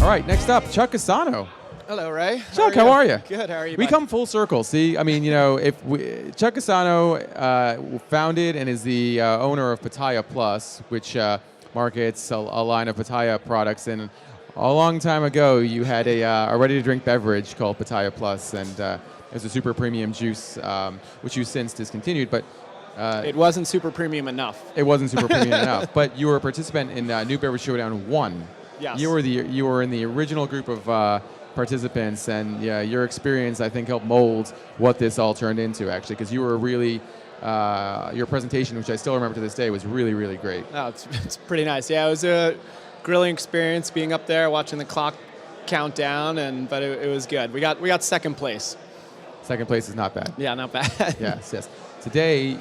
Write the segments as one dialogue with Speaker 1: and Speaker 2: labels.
Speaker 1: All right, next up, Chuck Casano.
Speaker 2: Hello, Ray.
Speaker 1: Chuck, how are you?
Speaker 2: Good. How are you?
Speaker 1: We come full circle. See, I mean, Chuck Casano founded and is the owner of Pitaya Plus, which markets a line of Pitaya products. And a long time ago, you had a ready-to-drink beverage called Pitaya Plus, and it was a super premium juice, which you since discontinued. But
Speaker 2: it wasn't super premium enough.
Speaker 1: It wasn't super premium enough. But you were a participant in New Beverage Showdown 1.
Speaker 2: Yes.
Speaker 1: You were in the original group of participants, and your experience, I think, helped mold what this all turned into, actually, because you were really, your presentation, which I still remember to this day, was really, really great.
Speaker 2: Oh, it's pretty nice. Yeah, it was a grilling experience being up there, watching the clock count down, but it was good. We got second place.
Speaker 1: Second place is not bad.
Speaker 2: Yeah, not bad.
Speaker 1: Yes. Today,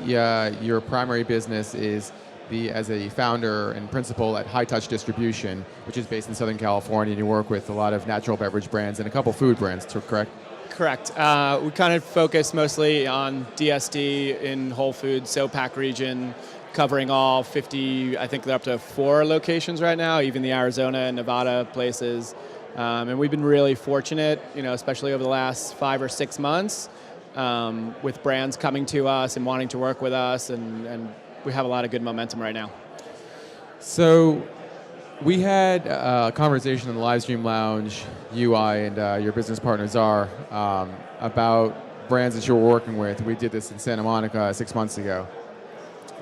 Speaker 1: your primary business is as a founder and principal at High Touch Distribution, which is based in Southern California, and you work with a lot of natural beverage brands and a couple food brands, correct?
Speaker 2: Correct. We kind of focus mostly on DSD in Whole Foods, SoPac region, covering all 50, I think they're up to 4 locations right now, even the Arizona and Nevada places. And we've been really fortunate, especially over the last 5 or 6 months, with brands coming to us and wanting to work with us, and we have a lot of good momentum right now.
Speaker 1: So we had a conversation in the Livestream Lounge, UI and your business partner Czar, about brands that you're working with. We did this in Santa Monica 6 months ago.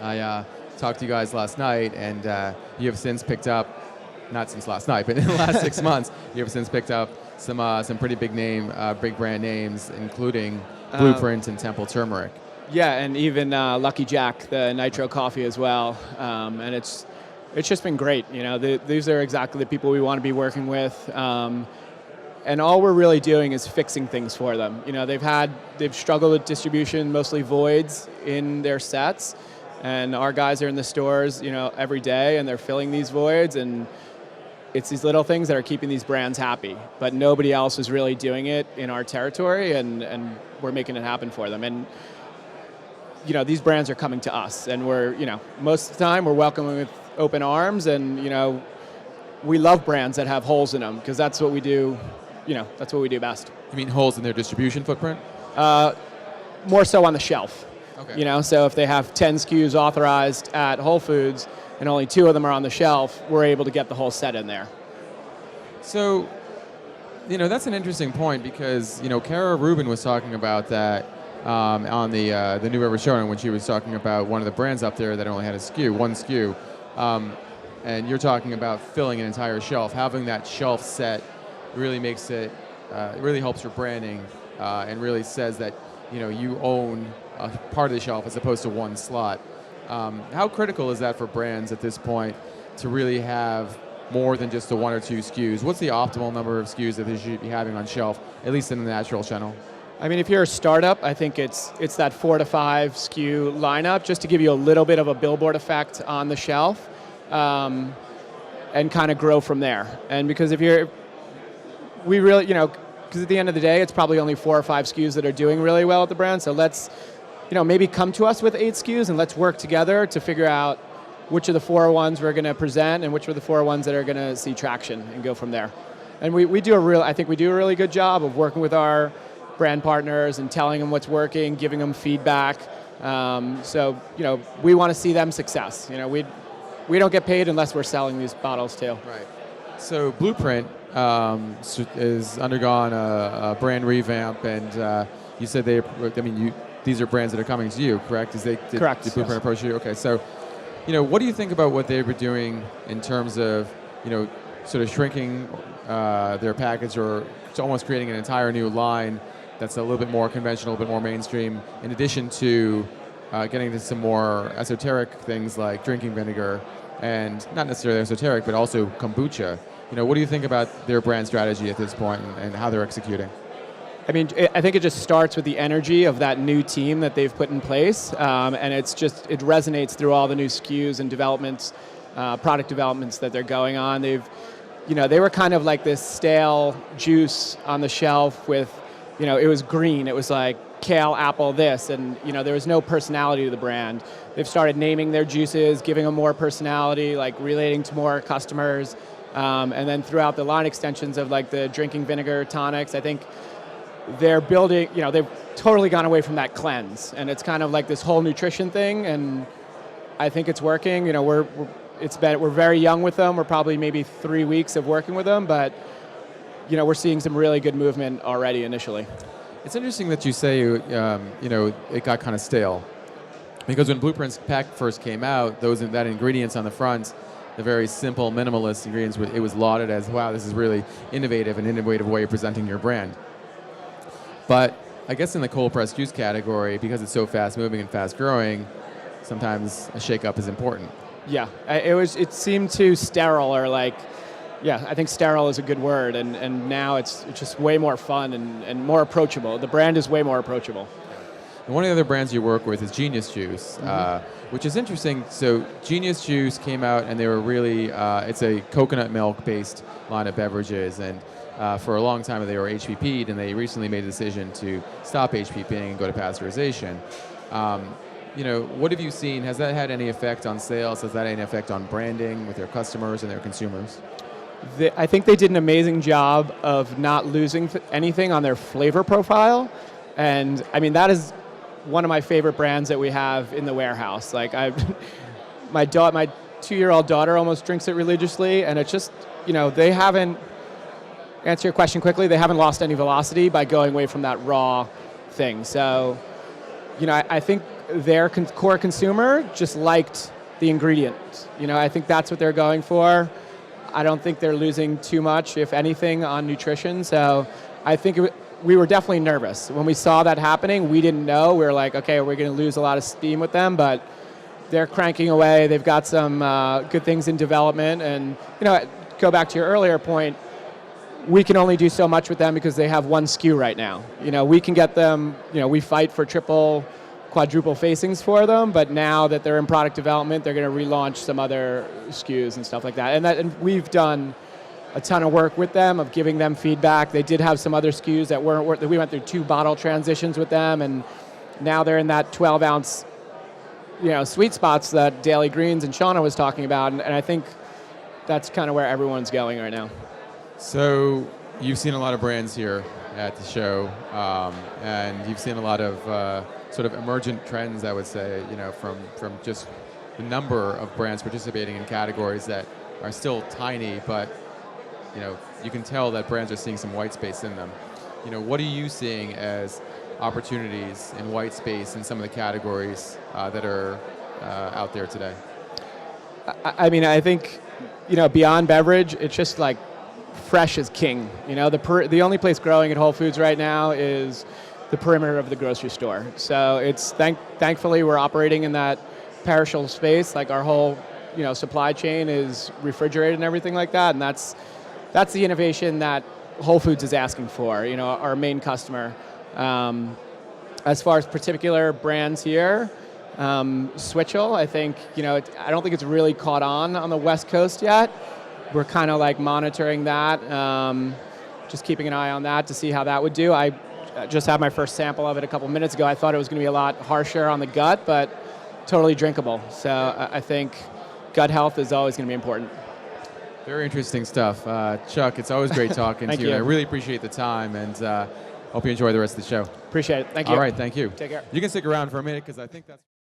Speaker 1: I talked to you guys last night, and you have since picked up, not since last night, but in the last 6 months, you have since picked up some pretty big brand names, including Blueprint and Temple Turmeric.
Speaker 2: Yeah, and even Lucky Jack, the nitro coffee as well, and it's just been great. These are exactly the people we want to be working with, and all we're really doing is fixing things for them. They've struggled with distribution, mostly voids in their sets, and our guys are in the stores, every day, and they're filling these voids, and it's these little things that are keeping these brands happy. But nobody else is really doing it in our territory, and we're making it happen for them. And these brands are coming to us, and we're, most of the time we're welcoming with open arms, and, we love brands that have holes in them, because that's what we do, that's what we do best.
Speaker 1: You mean holes in their distribution footprint?
Speaker 2: More so on the shelf.
Speaker 1: Okay.
Speaker 2: So if they have 10 SKUs authorized at Whole Foods, and only 2 of them are on the shelf, we're able to get the whole set in there.
Speaker 1: So, that's an interesting point, because, Kara Rubin was talking about that on the New Beverage Showdown when she was talking about one of the brands up there that only had one SKU. And you're talking about filling an entire shelf. Having that shelf set really makes it, really helps your branding, and really says that, you own a part of the shelf as opposed to one slot. How critical is that for brands at this point to really have more than just the 1 or 2 SKUs? What's the optimal number of SKUs that they should be having on shelf, at least in the natural channel?
Speaker 2: I mean, if you're a startup, I think it's that 4 to 5 SKU lineup, just to give you a little bit of a billboard effect on the shelf, and kind of grow from there. And because because at the end of the day, it's probably only 4 or 5 SKUs that are doing really well at the brand. So let's, maybe come to us with 8 SKUs, and let's work together to figure out which of the 4 ones we're going to present and which are the 4 ones that are going to see traction, and go from there. And I think we do a really good job of working with our brand partners and telling them what's working, giving them feedback. So we want to see them success. We don't get paid unless we're selling these bottles too.
Speaker 1: Right. So Blueprint has undergone a brand revamp, and you said these are brands that are coming to you, correct?
Speaker 2: Correct.
Speaker 1: Did Blueprint approach you? Okay. So, what do you think about what they were doing in terms of, sort of shrinking their package, or almost creating an entire new line that's a little bit more conventional, a bit more mainstream, in addition to getting into some more esoteric things like drinking vinegar, and not necessarily esoteric, but also kombucha. What do you think about their brand strategy at this point, and how they're executing?
Speaker 2: I mean, I think it just starts with the energy of that new team that they've put in place, and it resonates through all the new SKUs and developments, product developments that they're going on. They were kind of like this stale juice on the shelf with, it was green. It was like kale, apple, this, and there was no personality to the brand. They've started naming their juices, giving them more personality, like relating to more customers. And then throughout the line extensions of like the drinking vinegar tonics, I think they're building, they've totally gone away from that cleanse. And it's kind of like this whole nutrition thing, and I think it's working. We're very young with them. We're probably maybe 3 weeks of working with them, but we're seeing some really good movement already initially.
Speaker 1: It's interesting that you say, it got kind of stale. Because when Blueprints Pack first came out, that ingredients on the front, the very simple, minimalist ingredients, it was lauded as, wow, this is really innovative, an innovative way of presenting your brand. But I guess in the cold pressed juice category, because it's so fast moving and fast growing, sometimes a shake-up is important.
Speaker 2: Yeah, it seemed too sterile, or I think sterile is a good word, and now it's just way more fun and more approachable. The brand is way more approachable.
Speaker 1: And one of the other brands you work with is Genius Juice, which is interesting. So Genius Juice came out, and they were really, it's a coconut milk-based line of beverages, and for a long time they were HPP'd, and they recently made a decision to stop HPPing and go to pasteurization. What have you seen? Has that had any effect on sales? Has that had any effect on branding with their customers and their consumers?
Speaker 2: I think they did an amazing job of not losing anything on their flavor profile, and I mean that is one of my favorite brands that we have in the warehouse. Like my 2-year-old daughter almost drinks it religiously, and it's just, they haven't, answer your question quickly, they haven't lost any velocity by going away from that raw thing. So, I think their core consumer just liked the ingredient. I think that's what they're going for. I don't think they're losing too much, if anything, on nutrition. So I think we were definitely nervous. When we saw that happening, we didn't know. We were like, okay, we're going to lose a lot of steam with them, but they're cranking away. They've got some good things in development. And, go back to your earlier point, we can only do so much with them because they have one SKU right now. We can get them, we fight for triple, quadruple facings for them, but now that they're in product development, they're going to relaunch some other SKUs and stuff like that. And we've done a ton of work with them, of giving them feedback. They did have some other SKUs that weren't, we went through 2 bottle transitions with them, and now they're in that 12-ounce, sweet spots that Daily Greens and Shauna was talking about, and I think that's kind of where everyone's going right now.
Speaker 1: So you've seen a lot of brands here at the show, and you've seen a lot of sort of emergent trends, I would say, from just the number of brands participating in categories that are still tiny, but you can tell that brands are seeing some white space in them. What are you seeing as opportunities in white space in some of the categories that are out there today?
Speaker 2: I mean, I think, beyond beverage, it's just like fresh is king. The only place growing at Whole Foods right now is the perimeter of the grocery store. So it's thankfully we're operating in that perishable space. Like our whole supply chain is refrigerated and everything like that, and that's the innovation that Whole Foods is asking for. Our main customer. As far as particular brands here, Switchel, I think I don't think it's really caught on the West Coast yet. We're kind of like monitoring that, just keeping an eye on that to see how that would do. I just had my first sample of it a couple minutes ago. I thought it was going to be a lot harsher on the gut, but totally drinkable. So I think gut health is always going to be important.
Speaker 1: Very interesting stuff. Chuck, it's always great talking to you. I really appreciate the time, and hope you enjoy the rest of the show.
Speaker 2: Appreciate it. Thank you.
Speaker 1: All right, thank you.
Speaker 2: Take care.
Speaker 1: You can stick around for a minute, because I think that's...